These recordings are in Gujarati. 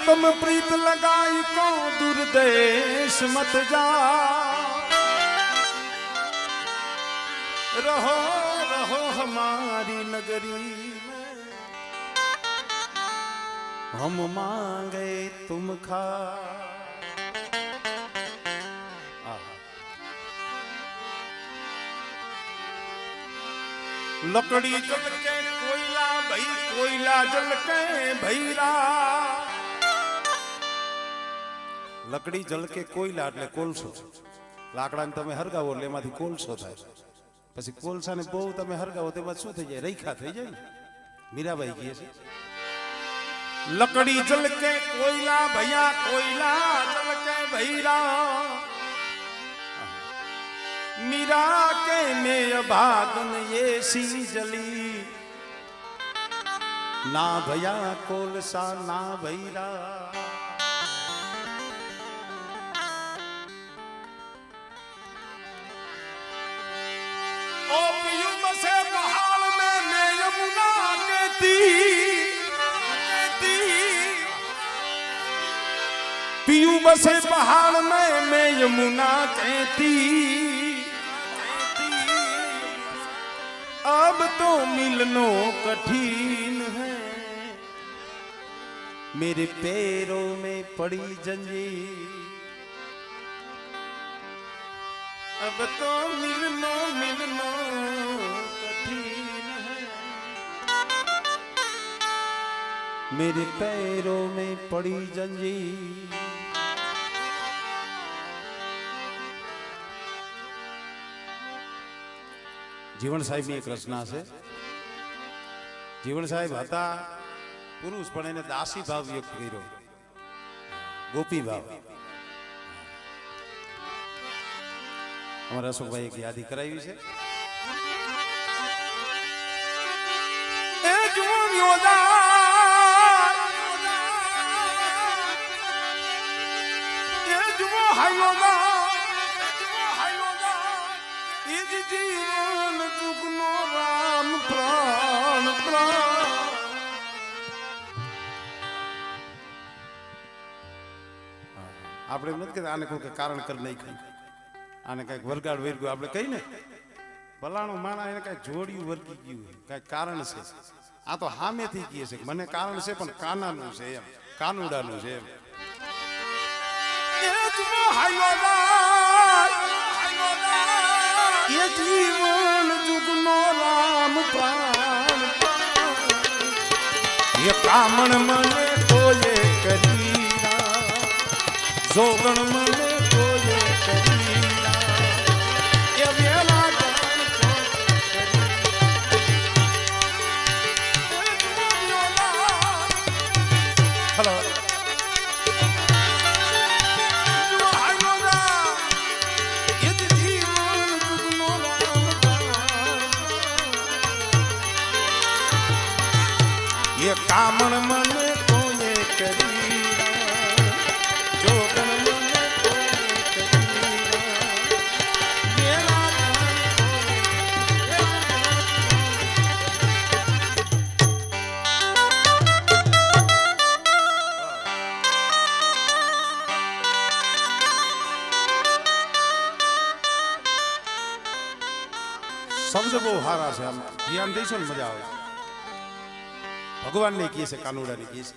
तुम प्रीत लगाई को दुर्देश मत जा, रहो रहो हमारी नगरी में, हम मांगे तुम खा। लकड़ी जल के कोयला भाई, कोयला जल के भैरा। लकड़ी जल के कोयला એટલે કોલસો, લાકડાને તમે હરગાવો એટલે એમાંથી કોલસો થાય, પછી કોલસાને બહુ તમે હરગાવો તેમાં શું થઈ જાય, રેખા થઈ જાય ને। મીરાબાઈ કહે છે लकड़ी जल के कोयला भैया, कोयला जल के भैरा। मीरा के में भागन ये सी जली, ना भैया कोलसा ना भैरा। ओ पीयू बसे पहाड़ में मैं यमुना कहती, पीयू बसे पहाड़ में मैं यमुना कहती। अब तो मिलनो कठिन है, मेरे पैरों में पड़ी जंजीर। अब तो मिलनो मिलनो कठिन है, मेरे पैरों में पड़ी जंजीर। जीवन साहेब एक रचना है। जीवन साहेब था पुरुष पण एने दासी भाव व्यक्त कर्यो, गोपी भाव। हमारा अशोक भाई एक यादी कराई है। ए जुवन योदा ए जुवो हायोदा ए जीवन जुगनो राम प्राण प्राण। આપણે એમ નથી કહેતા આને કોઈ કારણ કરી નહીં ખાઈ, આને કઈક વરગાડ વેરગું આપણે કહીએ ને, ભલાણું માણા એને કઈ જોડિયું વર્ગી ગયું, કઈ કારણ છે। આ તો હામેથી કહે છે મને કારણ છે પણ કાનાનું છે, એમ કાનુડાનું છે એમ। એ જીવન જુગનો રામ પ્રાણ, એ કામણ મને કોઈએ કરી, જોગણ મને કોઈએ કરી, એ વેલા જાણ હેલો ये कामण मन कोये करी, जोगन मन कोये करी, शब्द बहुत हारा है, आम ध्यान दईशो ने मजा आवे। भगवान ने किए से कानूड़ा ने किए से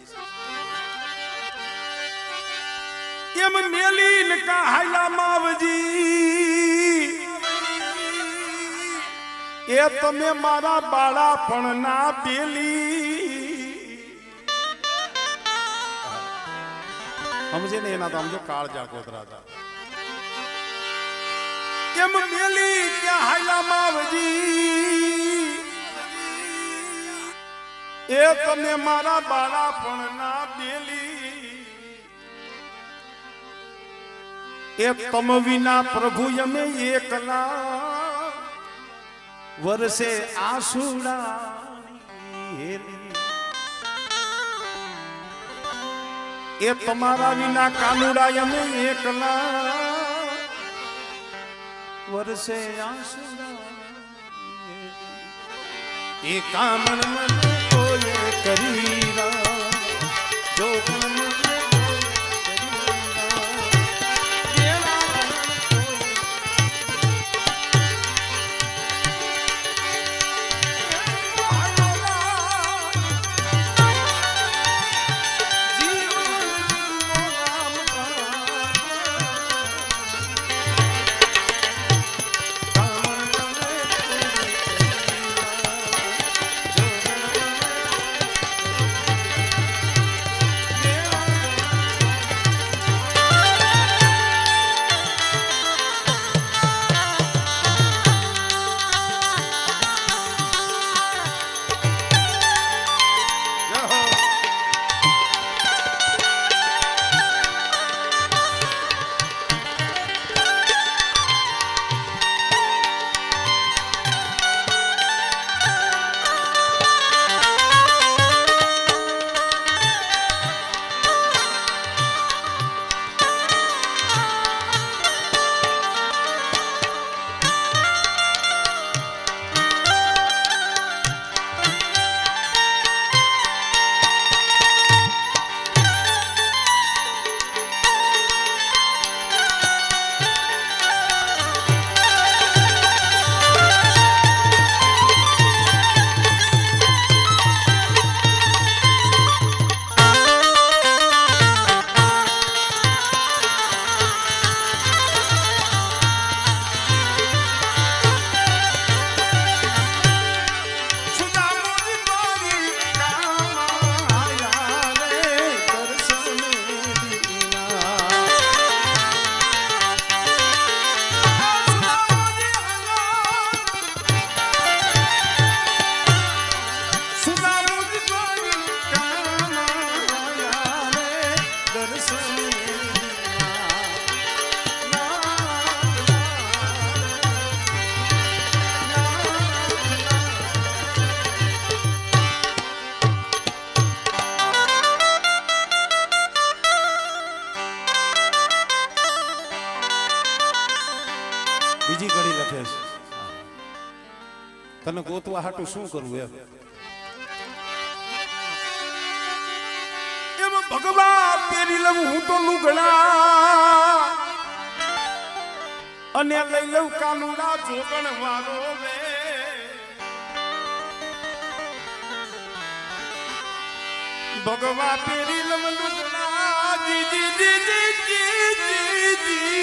एम मेलीन का हाइला मावजी, ए तमे मारा बाड़ा पण ना पेली। समझे ने ना तो हम जो काल जा कोतरा था। एम मेली क्या हाइला मावजी, ए तने मारा बाड़ा पण ना बेली। ए तम विना प्रभु यमे एकला, वरसे आसूड़ा ए तमारा विना कानूड़ा यमे एकला, वरसे आसूड़ा। ए कामन मन कोये करीरा, બીજી કડી લખે છે તને ગોતવા હાટું શું કરવું એમ ભગવાન પેરી લઉં હું તો લુગડા અને લઈ લઉં કાનુડા જોગણ વારો વે ભગવાન પેરી લઉં લુગડા જી જી જી જી જી જી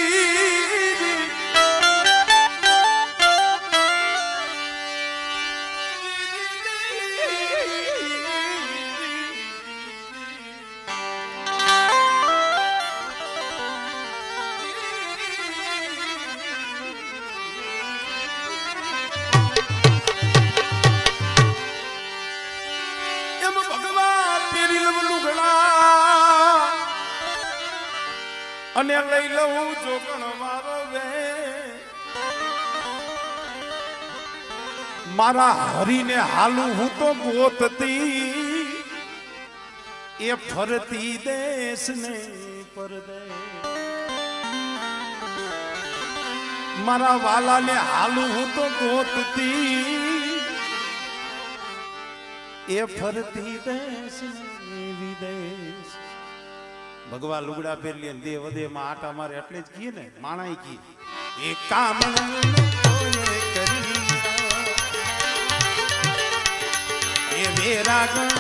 અને લઈ લઉં જોગણ મારો વે મારા હરીને હાલું હું તો ગોતતી એ ફરતી દેશ ને પરદેશ મારા વાલાને હાલું હું તો ગોતતી એ ફરતી દેશ ને વિદેશ ભગવાન લુગડા પહેરી લે દેવ દેહ માં આટા મારે એટલે જ કીએ ને માણાઈ કી એ કામ એ વેરાગણ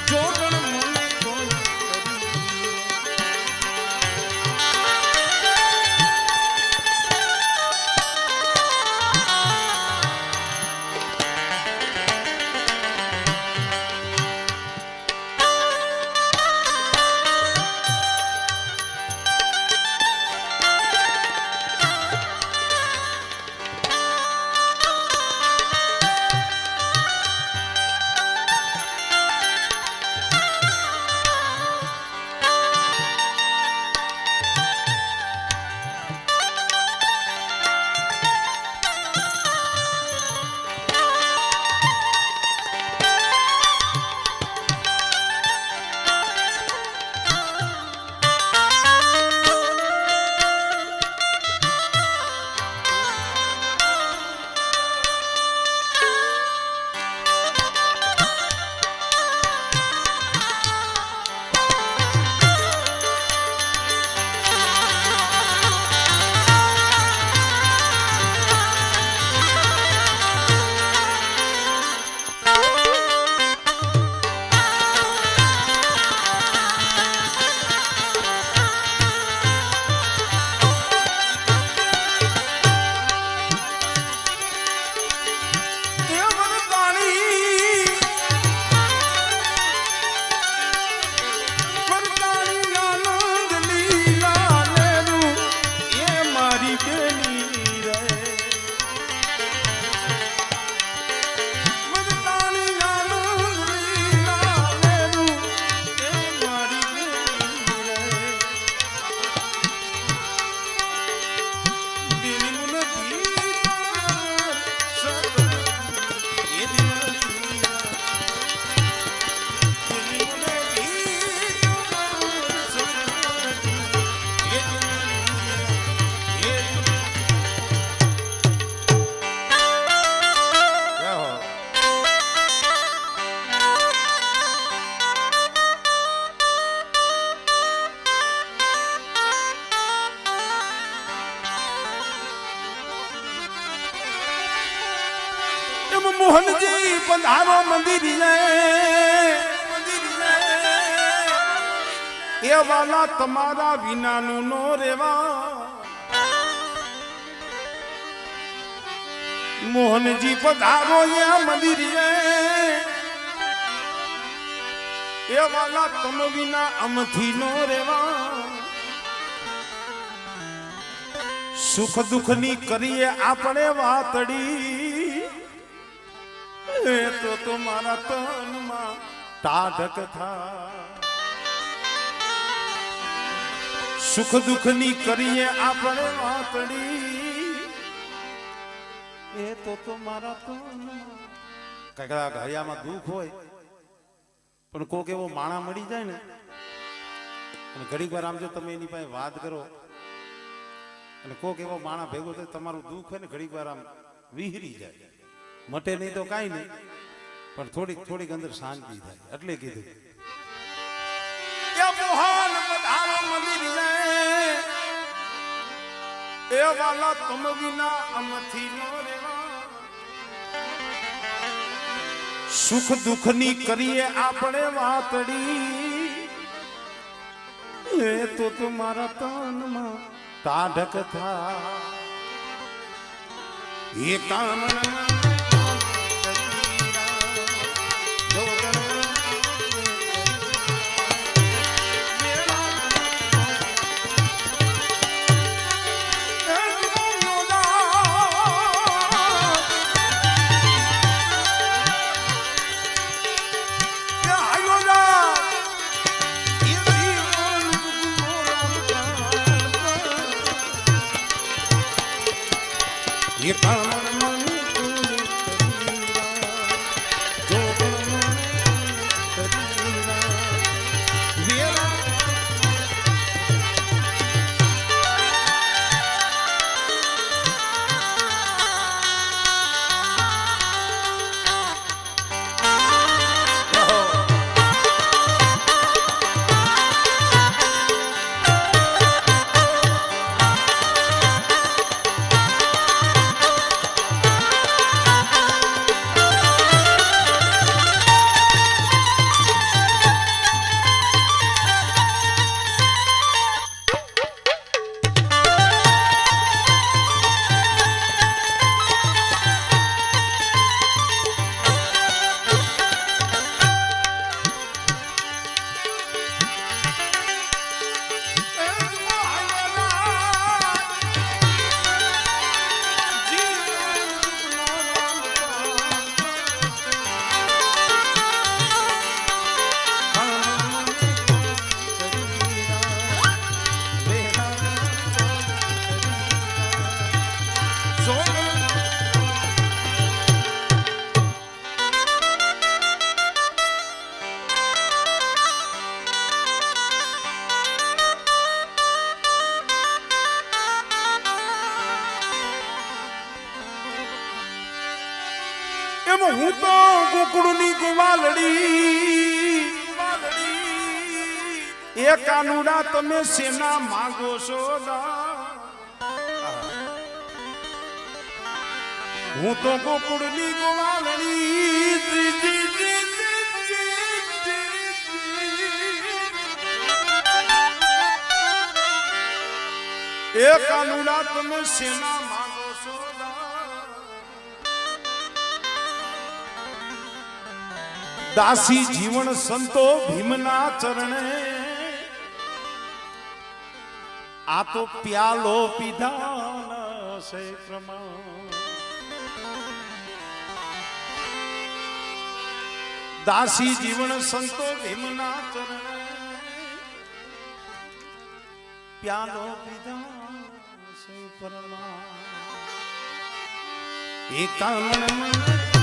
જોગણ મને કોઈ મોહનજી પધારો મંદિર એ વાલા તમારા વિનાનું નો રેવા મોહનજી પધારો મંદિર એ વાલા તમ વિના અમથી નો રેવા સુખ દુઃખ ની કરીએ આપણે વાતડી એ તો તમારા તનમાં ટાઢક થા સુખ દુઃખ ની કરીએ આપણે વાતડી એ તો તમારા તનમાં કઈક હૈયામાં દુઃખ હોય પણ કોક એવો માણા મળી જાય ને અને ઘડીક વાર આમ જો તમે એની પાસે વાત કરો અને કોક એવો માણા ભેગો થાય તમારું દુઃખ હોય ને ઘડીક વાર આમ વિહરી જાય મટે નહીં તો કાંઈ નહીં પણ થોડીક થોડીક અંદર શાંતિ થાય એટલે કીધું એ વાલા તમ વિના અમથી નો રેવા સુખ દુઃખ ની કરીએ આપણે વાતડી એ તો તમારા તનમાં ટાઢક થા એ કામ ये कामन હું તો ગોકુળની ગોવાલડી એ કાનુડા તમે સેના માંગો છો હું તો ગોકુળની ગોવાલડી એ કાનુડા તમે સેના માંગો છો દાસી જીવન સંતો ભીમના ચરણે આ તો પ્યાલો પીધા છે પ્રમાણ દાસી જીવન સંતો ભીમના ચરણે પ્યાલો પીધા છે પ્રમાણ એકામણ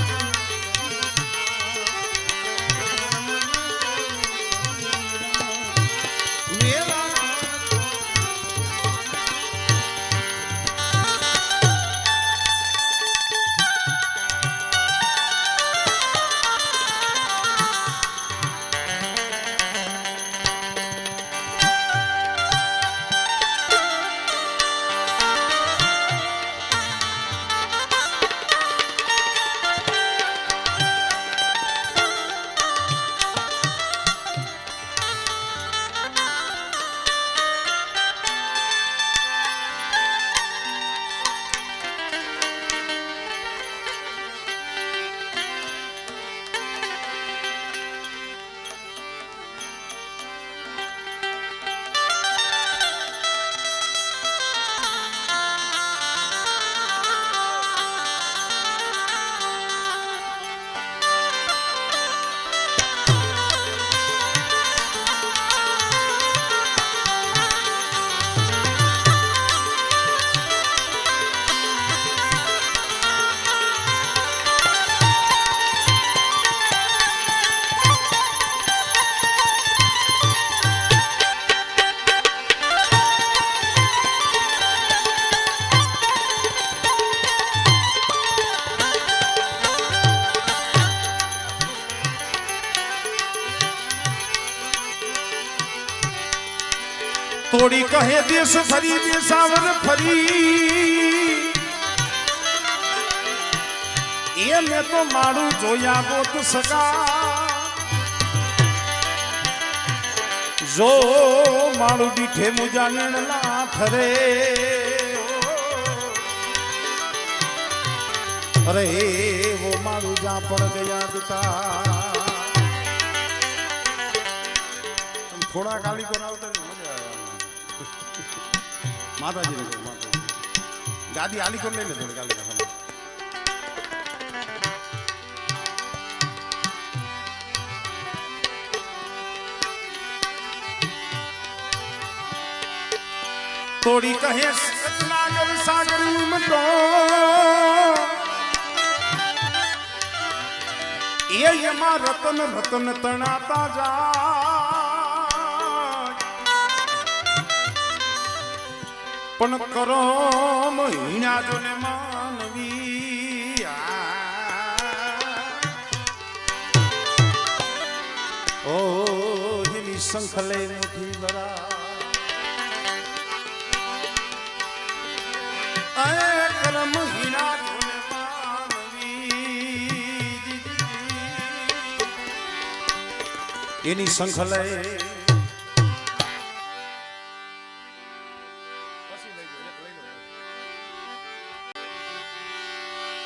તોડી કહે દેશ ફરી દેશાવર ફરી એ મેં તો મારું જોયા ગોત સકા જો મારું દીઠે મુજા નેણલા ફરે અરે वो મારું જા પડ ગયા દુકા થોડા કાલી કરાવતા મજા આવે માતાજી ગાદી આલી કોણ લઈને થોડી કાલી કરાવ થોડી કહે નાગર સાગર ઉમટો એમાં રતન રતન તણાતા જાય પણ કરો મહિના જોને માનવી ઓ એની શંખલે મોટી બરા એની શંખલે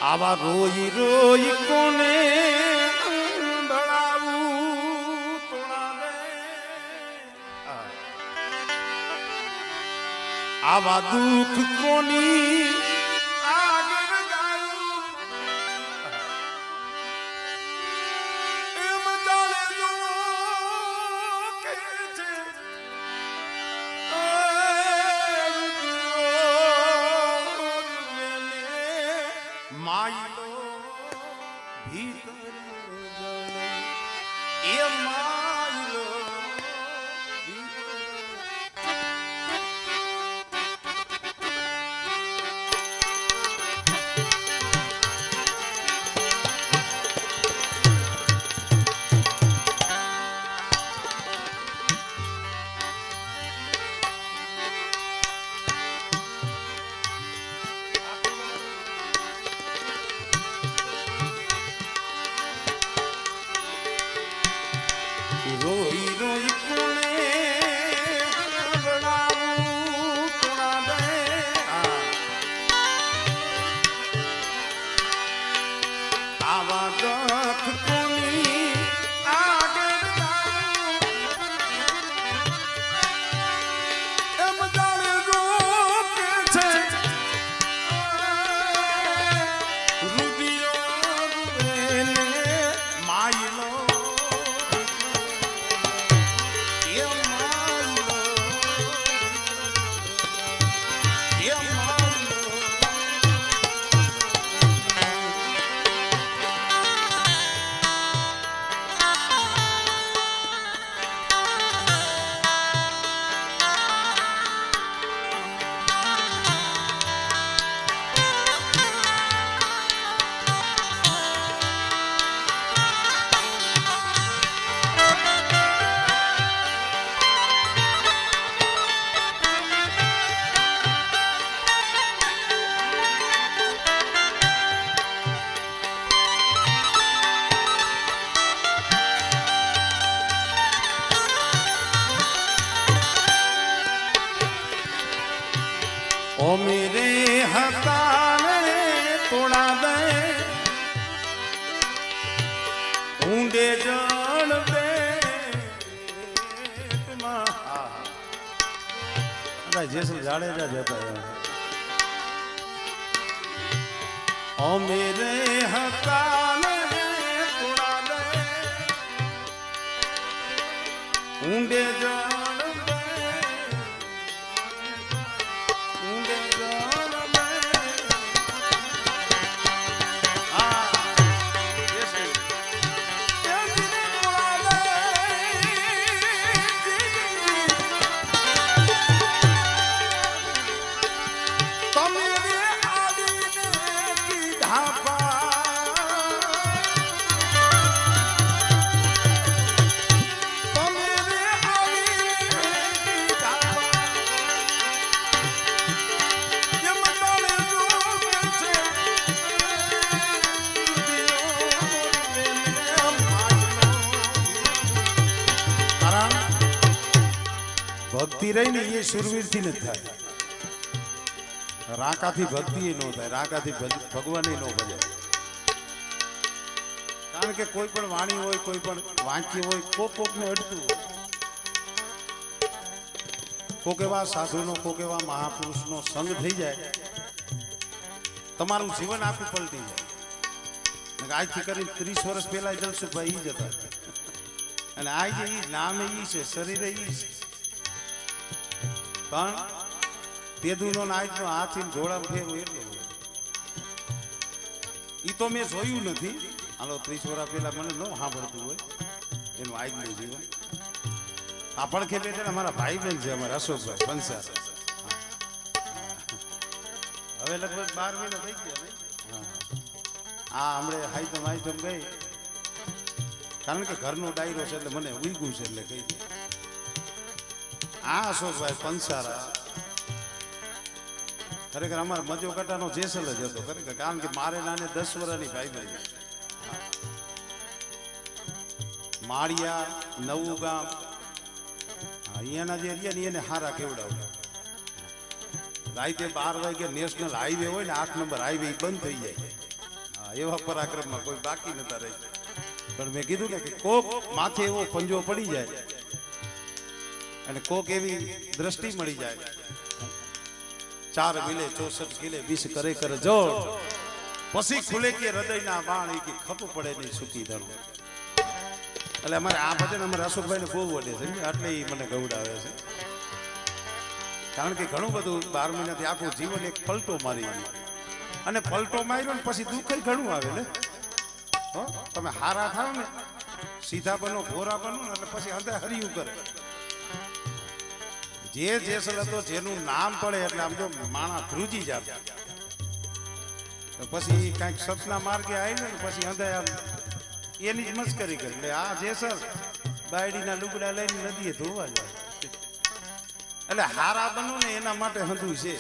આવા રોઈ રોઈ કોને આવા દુઃખ કોની આગળ ગાયું એમ જાણે જો કે છે માયલો ભીતર એ માયલો રોઈ રોઈ કોને બનાવું કોણા દે આવા દખ કોની આગળ એમ જાણે જો કે છે રૂપિયો રૂવેને માયલો ઓ મેરે હતાને તોડા દે ઊંડે જણ દે જેસલ જાડેજા જતા ઓ મેરે હતાને તોડા દે ઊંડે જણ તમે રહી ને એ સુરવીરથી ન થાય. રાકાથી ભક્તિ ન થાય, રાકાથી ભગવાન ન ભજે. કારણ કે કોઈ પણ વાણી હોય, કોઈ પણ વાક્ય હોય, કોકને અડતું હોય. કોક એવા સાધુનો, કોક એવા મહાપુરુષનો સંગ થઈ જાય, તમારું જીવન આખું પલટી જાય. આજથી કરીને 30 વર્ષ પહેલા જલસુભાઈ ઈ જ હતા, અને આજે ઈ નામે ઈ છે, શરીરે ઈ છે, પણ તેદુનો આજનો હાથી ઘોડા ફેરવું એટલું ઈ તો મેં જોયું નથી. હાલો 30 વર્ષ પહેલા મને ન સાંભળતું હોય એનું આજનું જીવન. આ પડખે બેઠા અમારા ભાઈ બહેન છે, અમારા અશોકભાઈ પંસાર. હવે લગભગ 12 મહિના થઈ ગયા. આ હમણે હાઈતમ ગઈ, કારણ કે ઘરનો ડાયરો છે એટલે મને ઉઈગું છે એટલે કહી દે. આ અશોકભાઈ પંસારા ખરેખર અમારા મજો કટાનો જેસલ જ હતો ખરેખર, કારણ કે મારે નાને 10 વર્ષની ભાઈ બહેન. માળિયા, નવું ગામ, અહીંયાના જે એરિયા ને એને હારા કેવડાવ્યા. રાતે 12 વાગે નેશનલ હાઈવે હોય ને, 8 નંબર હાઈવે બંધ થઈ જાય. એવા પરાક્રમમાં કોઈ બાકી નતા રહી. પણ મેં કીધું ને કે કોક માથે એવો પંજો પડી જાય અને કોક એવી દ્રષ્ટિ મળી જાય, 4 મિલે 64 કિલે 20 કરે કરે જોડ, પછી ખુલે કે હૃદયના બાણ કે ખપ પડે નહીં સુકી ધણું. એટલે અમારે આ ભજન અમારે અશોકભાઈને બહુ વડે છે, એટલે એ મને ગૌડાવે છે. કારણ કે ઘણું બધું 12 મહિનાથી આખું જીવન એક પલટો મારી, અને પલટો માર્યો ને પછી દુઃખ ઘણું આવે ને. તમે હારા થાવ ને, સીધા બનો, ભોરા બનો ને, એટલે પછી અંતે હરિયું કરે. જે જેસલ હતો જેનું નામ પડે એટલે આમ જો માણા ધ્રુજી જાય, પછી કઈક સપના માર્ગે આવી ને પછી અંતે આમ એની જ મસ્કરી કરે. એટલે આ જેસલ બાયડીના લુગડા લઈને નદીએ ધોવા જાય. એટલે હારા બનો ને એના માટે હંધું છે.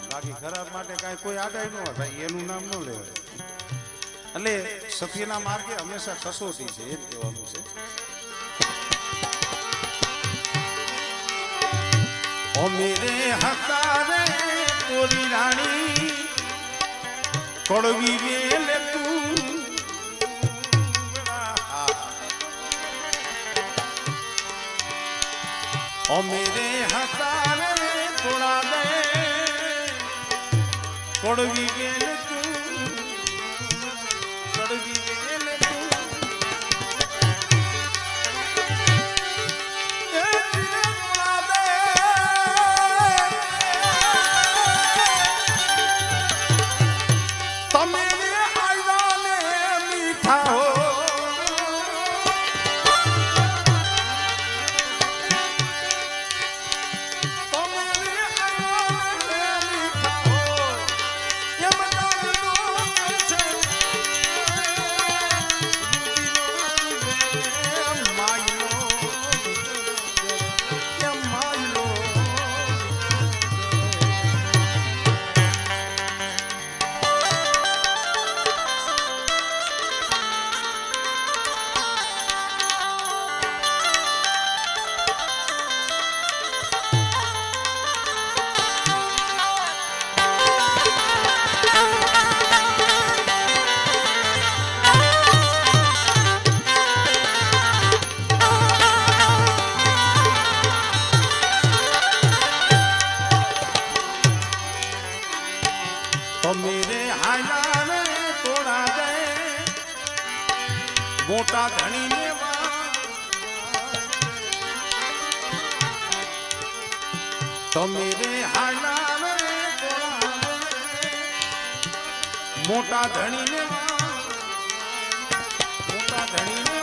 બાકી ખરાબ માટે કાંઈ કોઈ આડાય ન હોય ભાઈ, એનું નામ ન લેવાય. એટલે સત્યના માર્ગે હંમેશા કસોટી છે, એ જ કહેવાનું છે. ઓ મેરે હતા રે તોરી રાણી, કડવી વેલ તું, ઓ મેરે હતા રે તોડા દે, કડવી વેલ તું, કડવી વેલ તું, તમે આવ્યા ને મીઠા હો, તો મેરે હાલા ને તોડા દે, મોટા ધણીને તો મેરે હાલા ને તોડા દે, મોટા ધણીને મોટા ધણીને